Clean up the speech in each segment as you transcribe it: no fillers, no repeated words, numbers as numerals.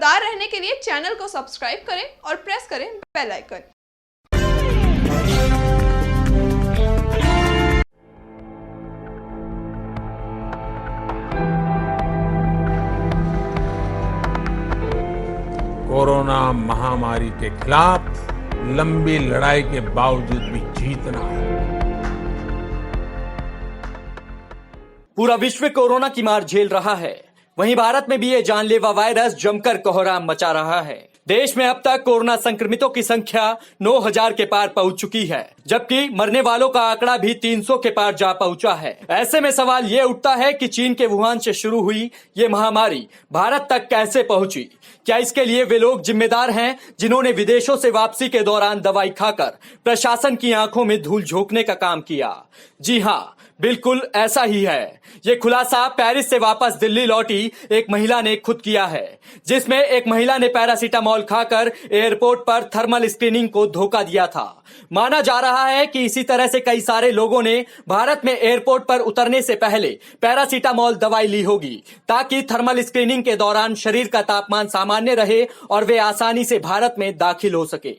खबरदार रहने के लिए चैनल को सब्सक्राइब करें और प्रेस करें बेल आइकन। कोरोना महामारी के खिलाफ लंबी लड़ाई के बावजूद भी जीतना है। पूरा विश्व कोरोना की मार झेल रहा है, वहीं भारत में भी ये जानलेवा वायरस जमकर कोहराम मचा रहा है। देश में अब तक कोरोना संक्रमितों की संख्या 9,000 के पार पहुंच चुकी है, जबकि मरने वालों का आंकड़ा भी 300 के पार जा पहुंचा है। ऐसे में सवाल ये उठता है कि चीन के वुहान से शुरू हुई ये महामारी भारत तक कैसे पहुंची? क्या इसके लिए वे लोग जिम्मेदार हैं जिन्होंने विदेशों से वापसी के दौरान दवाई खाकर प्रशासन की आंखों में धूल झोंकने का काम किया? जी हाँ, बिल्कुल ऐसा ही है। ये खुलासा पेरिस से वापस दिल्ली लौटी एक महिला ने खुद किया है, जिसमें एक महिला ने पैरासीटामोल खाकर एयरपोर्ट पर थर्मल स्क्रीनिंग को धोखा दिया था। माना जा रहा है कि इसी तरह से कई सारे लोगों ने भारत में एयरपोर्ट पर उतरने से पहले पैरासीटामोल दवाई ली होगी, ताकि थर्मल स्क्रीनिंग के दौरान शरीर का तापमान सामान्य रहे और वे आसानी से भारत में दाखिल हो सके।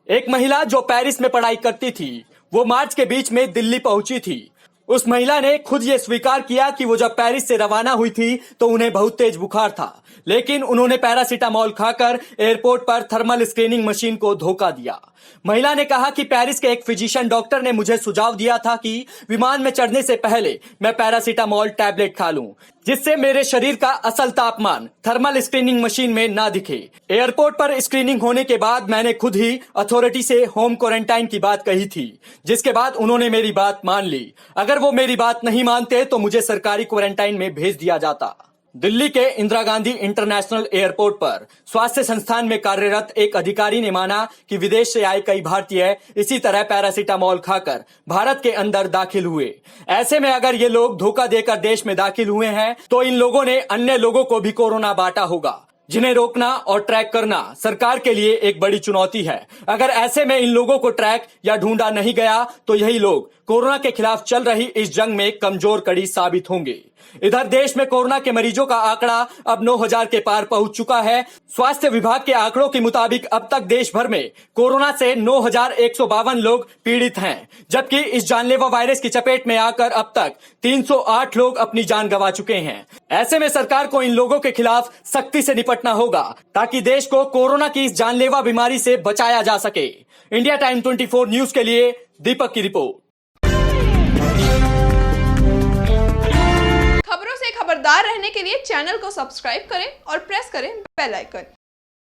एक महिला जो पेरिस में पढ़ाई करती थी, वो मार्च के बीच में दिल्ली पहुंची थी। उस महिला ने खुद ये स्वीकार किया कि वो जब पेरिस से रवाना हुई थी तो उन्हें बहुत तेज बुखार था, लेकिन उन्होंने पैरासीटामोल खाकर एयरपोर्ट पर थर्मल स्क्रीनिंग मशीन को धोखा दिया। महिला ने कहा कि पेरिस के एक फिजिशियन डॉक्टर ने मुझे सुझाव दिया था कि विमान में चढ़ने से पहले मैं पैरासीटामोल टैबलेट खा लूं, जिससे मेरे शरीर का असल तापमान थर्मल स्क्रीनिंग मशीन में ना दिखे। एयरपोर्ट पर स्क्रीनिंग होने के बाद मैंने खुद ही अथॉरिटी से होम क्वारंटाइन की बात कही थी, जिसके बाद उन्होंने मेरी बात मान ली। अगर वो मेरी बात नहीं मानते तो मुझे सरकारी क्वारंटाइन में भेज दिया जाता। दिल्ली के इंदिरा गांधी इंटरनेशनल एयरपोर्ट पर स्वास्थ्य संस्थान में कार्यरत एक अधिकारी ने माना कि विदेश से आए कई भारतीय इसी तरह पैरासीटामोल खाकर भारत के अंदर दाखिल हुए। ऐसे में अगर ये लोग धोखा देकर देश में दाखिल हुए हैं तो इन लोगों ने अन्य लोगों को भी कोरोना बांटा होगा, जिन्हें रोकना और ट्रैक करना सरकार के लिए एक बड़ी चुनौती है। अगर ऐसे में इन लोगों को ट्रैक या ढूंढा नहीं गया तो यही लोग कोरोना के खिलाफ चल रही इस जंग में कमजोर कड़ी साबित होंगे। इधर देश में कोरोना के मरीजों का आंकड़ा अब 9,000 के पार पहुंच चुका है। स्वास्थ्य विभाग के आंकड़ों के मुताबिक अब तक देश भर में कोरोना से 9,152 लोग पीड़ित हैं, जबकि इस जानलेवा वायरस की चपेट में आकर अब तक 308 लोग अपनी जान गंवा चुके हैं। ऐसे में सरकार को इन लोगों के खिलाफ सख्ती से निपटना होगा, ताकि देश को कोरोना की इस जानलेवा बीमारी से बचाया जा सके। इंडिया टाइम 24 न्यूज के लिए दीपक की रिपोर्ट। खबरों से खबरदार रहने के लिए चैनल को सब्सक्राइब करें और प्रेस करें बेल आइकन।